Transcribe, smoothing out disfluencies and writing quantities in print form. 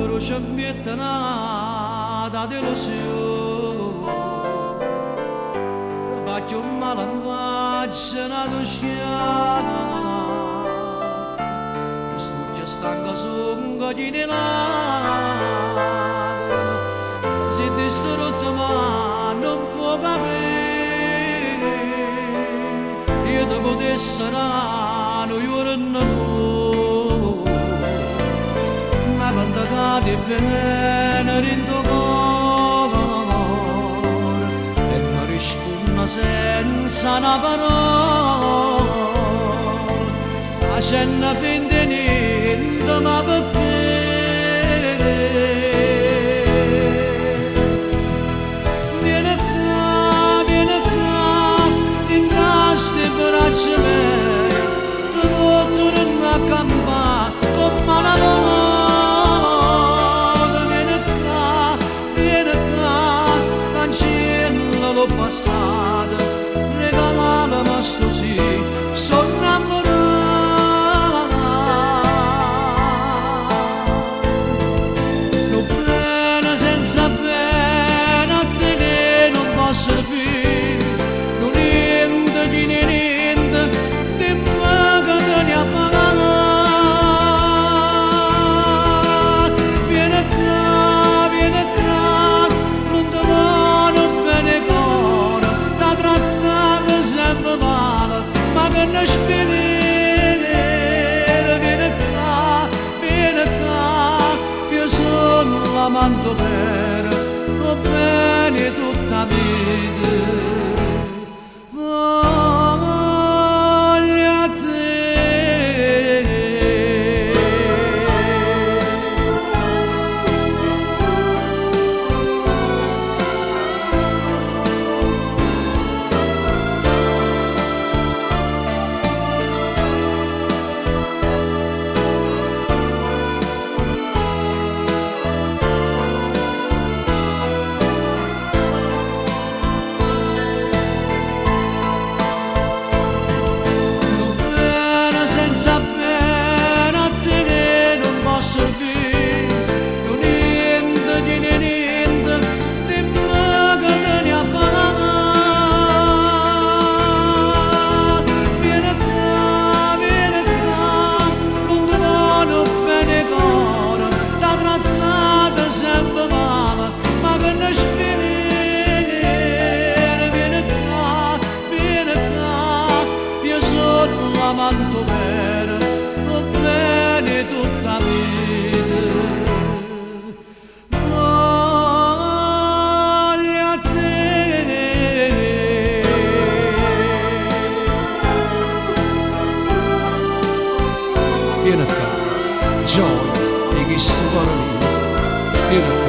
croce miettanata delusione, ti faccio un male in faccia una docchiata, e sto già stanco songo di lacrime, se distrutto ma non può capire, io ti potessi dare un giorno nuovo, ma quando cade bene in tuo cuore e non risponde senza una parola, facendo finta niente, ma perché? Vieni qua, in queste braccia mie, ti porto a campare come una volta. Vieni qua, cancello l'ho passato, regalami sto sì, sono innamorato. Non bene senza bene, a te che non posso servire, non niente di niente, dimmi che te ne appagano. Vieni qua, non ti voglio bene cuore, ti trattato sempre male, ma che ne spinere. Vieni qua, io sono l'amante vero, va bene tutta vita. Voglio a te. L'amante vero, va bene tutta vita. Voglio a te. Vieni qua, John, di chi sto cuore mio, vieni qua.